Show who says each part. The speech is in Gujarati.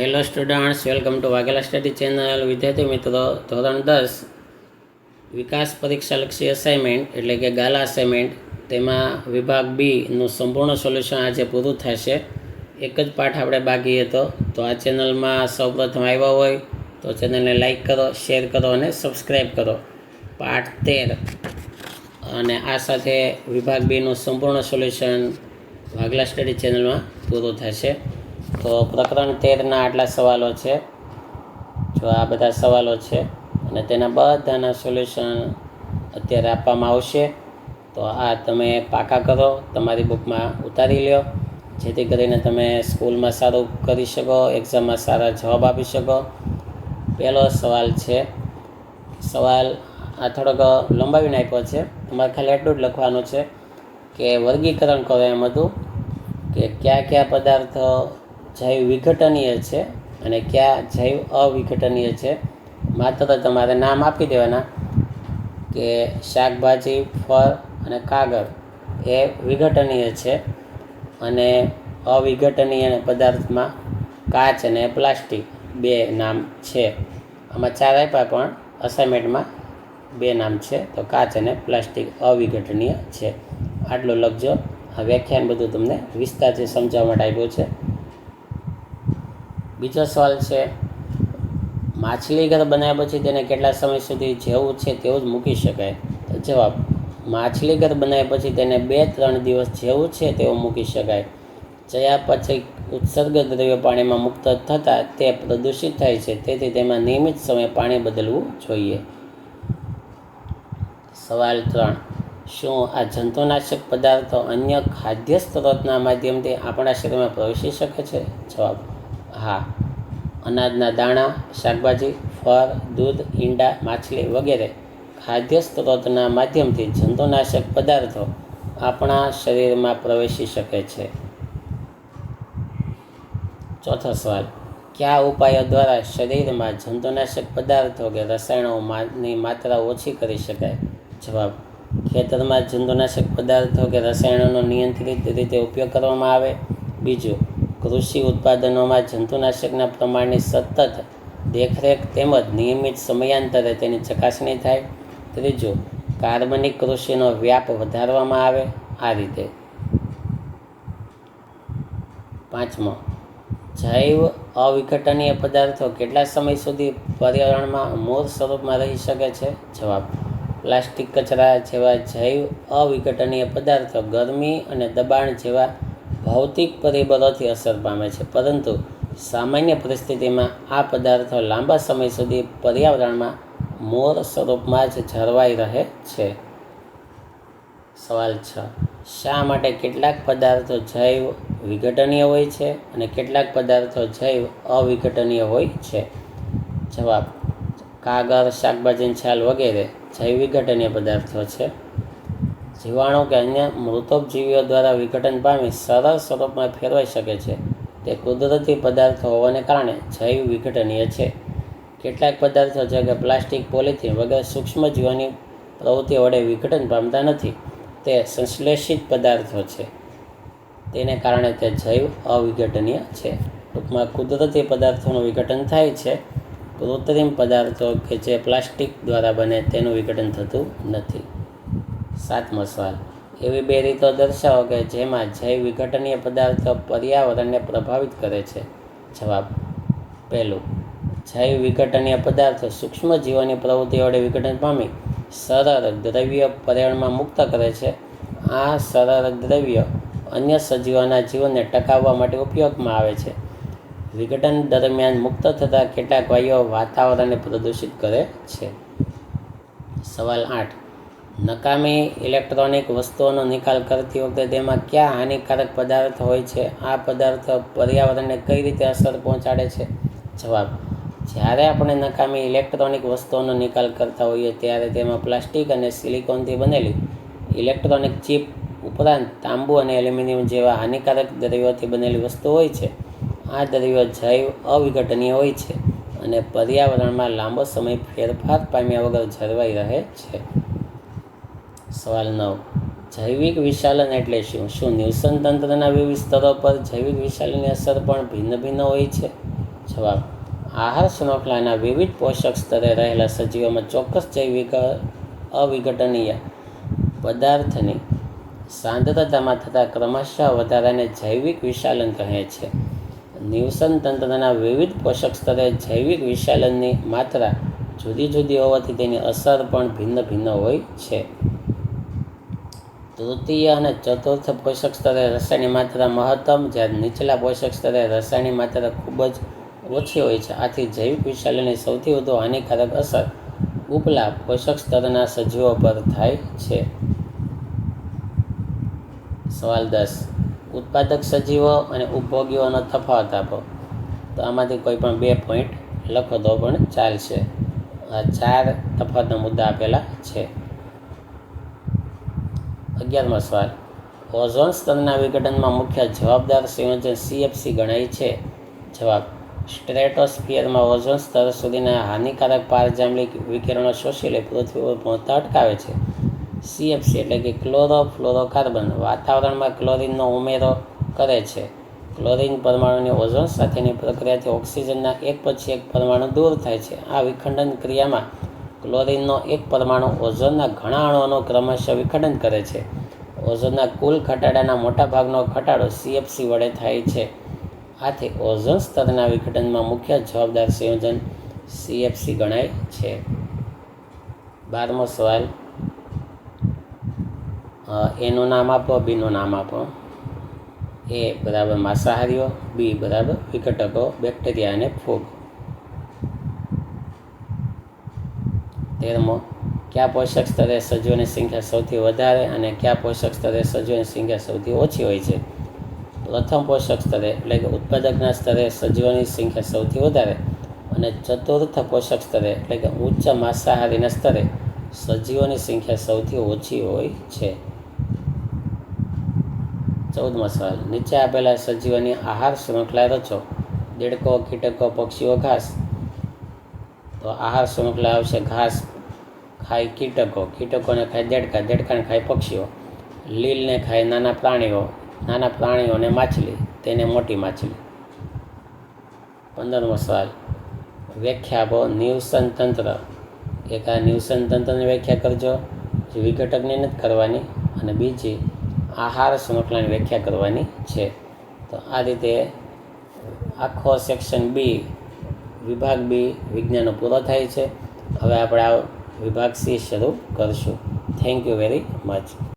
Speaker 1: Hello students, welcome to Vaghela study channel. વિદ્યાર્થી મિત્રો, ધોરણ 10 વિકાસ પરીક્ષાલક્ષી અસાઇનમેન્ટ એટલે કે ગાલા અસાઇનમેન્ટ, તેમાં વિભાગ બીનું સંપૂર્ણ સોલ્યુશન આજે પૂરું થશે. એક જ પાઠ આપણે બાકી હતો. તો આ ચેનલમાં સૌપ્રથમ આવ્યા હોય તો ચેનલને લાઈક કરો, શેર કરો અને સબસ્ક્રાઈબ કરો. પાઠ 13 અને આ સાથે વિભાગ બીનું સંપૂર્ણ સોલ્યુશન વાઘેલા સ્ટડી ચેનલમાં પૂરું થશે. તો પ્રકરણ 13ના આટલા સવાલો છે. જો આ બધા સવાલો છે અને તેના બધાના સોલ્યુશન અત્યારે આપવામાં આવશે. તો આ તમે પાકા કરો, તમારી બુકમાં ઉતારી લો, જેથી કરીને તમે સ્કૂલમાં સારું કરી શકો, એક્ઝામમાં સારા જવાબ આપી શકો. પહેલો સવાલ છે, સવાલ આ થોડોક લંબાવીને આપ્યો છે. તમારે ખાલી એટલું જ લખવાનું છે કે વર્ગીકરણ કરો એમ હતું કે કયા કયા પદાર્થો જૈવ વિઘટનીય છે અને કયા જૈવ અવિઘટનીય છે. માત્ર તમારે નામ આપી દેવાના કે શાકભાજી, ફળ અને કાગળ એ વિઘટનીય છે અને અવિઘટનીય પદાર્થમાં કાચ અને પ્લાસ્ટિક બે નામ છે. આમાં 4 આપ્યા પણ અસાઇનમેન્ટમાં 2 નામ છે. તો કાચ અને પ્લાસ્ટિક અવિઘટનીય છે. આટલું લખજો. આ વ્યાખ્યાન બધું તમને વિસ્તારથી સમજાવવા માટે આપ્યું છે. બીજો સવાલ છે, માછલી ઘર બનાવ્યા પછી તેને કેટલા સમય સુધી જેવું છે તેવું જ મૂકી શકાય? તો જવાબ, માછલી ઘર બનાવ્યા પછી તેને 2-3 દિવસ જેવું છે તેવું મૂકી શકાય. ચયા પછી ઉત્સર્ગ દ્રવ્ય પાણીમાં મુક્ત થતાં તે પ્રદૂષિત થાય છે, તેથી તેમાં નિયમિત સમયે પાણી બદલવું જોઈએ. સવાલ 3, શું આ જંતુનાશક પદાર્થો અન્ય ખાદ્ય સ્ત્રોતના માધ્યમથી આપણા શરીરમાં પ્રવેશી શકે છે? જવાબ, હા. અનાજના દાણા, શાકભાજી, ફળ, દૂધ, ઈંડા, માછલી વગેરે ખાદ્ય સ્ત્રોતના માધ્યમથી જંતુનાશક પદાર્થો આપણા શરીરમાં પ્રવેશી શકે છે. ચોથો સવાલ, કયા ઉપાયો દ્વારા શરીરમાં જંતુનાશક પદાર્થો કે રસાયણોની માત્રા ઓછી કરી શકાય? જવાબ, ખેતરમાં જંતુનાશક પદાર્થો કે રસાયણોનો નિયંત્રિત રીતે ઉપયોગ કરવામાં આવે. બીજું, કૃષિ ઉત્પાદનોમાં જંતુનાશકના પ્રમાણની સતત દેખરેખ તેમજ નિયમિત સમયાંતરે તેની ચકાસણી થાય. ત્રીજું, કાર્બનિક કૃષિનો વ્યાપ વધારવામાં આવે. આ રીતે. પાંચમો, જૈવ અવિઘટનીય પદાર્થો કેટલા સમય સુધી પર્યાવરણમાં મૂળ સ્વરૂપમાં રહી શકે છે? જવાબ, પ્લાસ્ટિક, કચરા જેવા જૈવ અવિઘટનીય પદાર્થો ગરમી અને દબાણ જેવા ભૌતિક પરિબળોથી અસર પામે છે, પરંતુ સામાન્ય પરિસ્થિતિમાં આ પદાર્થો લાંબા સમય સુધી પર્યાવરણમાં મૂળ સ્વરૂપમાં જ જળવાઈ રહે છે. સવાલ 6, શા માટે કેટલાક પદાર્થો જૈવ વિઘટનીય હોય છે અને કેટલાક પદાર્થો જૈવ અવિઘટનીય હોય છે? જવાબ, કાગળ, શાકભાજીની છાલ વગેરે જૈવ વિઘટનીય પદાર્થો છે. જીવાણુ કે અન્ય મૃતોપજીવીઓ દ્વારા વિઘટન પામી સરળ સ્વરૂપમાં ફેરવાઈ શકે છે. તે કુદરતી પદાર્થો હોવાને કારણે જૈવ વિઘટનીય છે. કેટલાક પદાર્થો જેમ કે પ્લાસ્ટિક, પોલિથીન વગેરે સૂક્ષ્મજીવોની પ્રવૃત્તિ વડે વિઘટન પામતા નથી. તે સંશ્લેષિત પદાર્થો છે, તેને કારણે તે જૈવ અવિઘટનીય છે. ટૂંકમાં કુદરતી પદાર્થોનું વિઘટન થાય છે. કૃત્રિમ પદાર્થો કે જે પ્લાસ્ટિક દ્વારા બને તેનું વિઘટન થતું નથી. 7મો સવાલ, એવી 2 રીતો દર્શાવો કે જેમાં જૈવ વિઘટનીય પદાર્થો પર્યાવરણને પ્રભાવિત કરે છે. જવાબ, પહેલું, જૈવ વિઘટનીય પદાર્થો સૂક્ષ્મજીવોની પ્રવૃત્તિ વડે વિઘટન પામી સરળ દ્રવ્ય પર્યાવરણમાં મુક્ત કરે છે. આ સરળ દ્રવ્ય અન્ય સજીવોના જીવનને ટકાવવા માટે ઉપયોગમાં આવે છે. વિઘટન દરમિયાન મુક્ત થતા કેટલાક વાયુઓ વાતાવરણને પ્રદૂષિત કરે છે. સવાલ 8, નકામી ઇલેક્ટ્રોનિક વસ્તુઓનો નિકાલ કરતી વખતે તેમાં કયા હાનિકારક પદાર્થો હોય છે? આ પદાર્થો પર્યાવરણને કઈ રીતે અસર પહોંચાડે છે? જવાબ, જ્યારે આપણે નકામી ઇલેક્ટ્રોનિક વસ્તુઓનો નિકાલ કરતા હોઈએ ત્યારે તેમાં પ્લાસ્ટિક અને સિલિકોનથી બનેલી ઇલેક્ટ્રોનિક ચિપ ઉપરાંત તાંબુ અને એલ્યુમિનિયમ જેવા હાનિકારક દ્રવ્યોથી બનેલી વસ્તુ હોય છે. આ દ્રવ્યો જૈવ અવિઘટનીય હોય છે અને પર્યાવરણમાં લાંબો સમય ફેરફાર પામ્યા વગર જળવાઈ રહે છે. સવાલ 9, જૈવિક વિશાલન એટલે શું? શું નિવસન તંત્રના વિવિધ સ્તરો પર જૈવિક વિશાલનની અસર પણ ભિન્ન ભિન્ન હોય છે? જવાબ: આહાર શૃંખલાના વિવિધ પોષક સ્તરે રહેલા સજીવોમાં ચોક્કસ જૈવિક અવિઘટનીય પદાર્થની સાંદ્રતામાં થતા ક્રમશઃ વધારાને જૈવિક વિશાલન કહે છે. નિવસન તંત્રના વિવિધ પોષક સ્તરે જૈવિક વિશાલનની માત્રા જુદી જુદી હોવાથી તેની અસર પણ ભિન્ન ભિન્ન હોય છે. તૃતીય અને ચતુર્થ પોષક સ્તરે રસાયણની માત્રા મહત્તમ, જ્યારે નીચલા પોષક સ્તરે રસાયણની માત્રા ખૂબ જ ઓછી હોય છે. આથી જૈવિક વિશાલનની સૌથી વધુ હાનિકારક અસર ઉપલા પોષક સ્તરના સજીવો પર થાય છે. સવાલ 10. ઉત્પાદક સજીવો અને ઉપભોગીઓનો તફાવત આપો. તો આમાંથી કોઈ પણ 2 પોઈન્ટ લખો તો પણ ચાલશે. આ 4 તફાવતના મુદ્દા આપેલા છે. 11મો સવાલ. ઓઝોન સ્તરના વિઘટનમાં મુખ્ય જવાબદાર સંયોજન CFC ગણાય છે. જવાબ: સ્ટ્રેટોસ્ફિયરમાં ઓઝોન સ્તર સુધીના હાનિકારક પારજાંબલી વિકિરણો શોષી લઈ પૃથ્વી પર પહોંચતા અટકાવે છે. CFC એટલે કે ક્લોરોફ્લોરોકાર્બન વાતાવરણમાં ક્લોરીનનો ઉમેરો કરે છે. ક્લોરીન પરમાણુની ઓઝોન સાથેની પ્રક્રિયાથી ઓક્સિજનના એક પછી એક પરમાણુ દૂર થાય છે. આ વિખંડન ક્રિયામાં ક્લોરીનનો એક પરમાણુ ઓઝોનના ઘણા અણુઓનું ક્રમશઃ વિખંડન કરે છે. ઓઝોનના કુલ ઘટાડાના મોટાભાગનો ઘટાડો CFC વડે થાય છે. આથી ઓઝોન સ્તરના વિઘટનમાં મુખ્ય જવાબદાર સંયોજન CFC ગણાય છે. 12મો સવાલ. એનું નામ આપો, બીનું નામ આપો. એ બરાબર માંસાહારીઓ, બી બરાબર વિઘટકો, બેક્ટેરિયા અને ફૂગ. 13મો. કયા પોષક સ્તરે સજીવોની સંખ્યા સૌથી વધારે અને કયા પોષક સ્તરે સજીવોની સંખ્યા સૌથી ઓછી હોય છે? પ્રથમ પોષક સ્તરે એટલે કે ઉત્પાદકના સ્તરે સજીવોની સંખ્યા સૌથી વધારે અને ચતુર્થ પોષક સ્તરે એટલે કે ઉચ્ચ માંસાહારીના સ્તરે સજીવોની સંખ્યા સૌથી ઓછી હોય છે. 14મો સવાલ. નીચે આપેલા સજીવોની આહાર શૃંખલા રચો. દેડકો, કીટકો, પક્ષીઓ, ઘાસ. તો આહાર શૃંખલા આવશે: ઘાસ ખાય કીટકો, કીટકોને ખાય દેડકા, દેડકાને ખાય પક્ષીઓ, લીલને ખાય નાના પ્રાણીઓ, નાના પ્રાણીઓને માછલી, તેને મોટી માછલી. 15મો સવાલ. વ્યાખ્યા આપો. નિવસન તંત્ર. એક આ નિવસન તંત્રની વ્યાખ્યા કરજો, જે વિઘટકની નથી કરવાની, અને બીજી આહાર શૃંખલાની વ્યાખ્યા કરવાની છે. તો આ રીતે આખો સેક્શન બી, વિભાગ બી વિજ્ઞાનનો પૂરો થાય છે. હવે આપણે આ વિભાગ સી શરૂ કરશું. Thank you very much.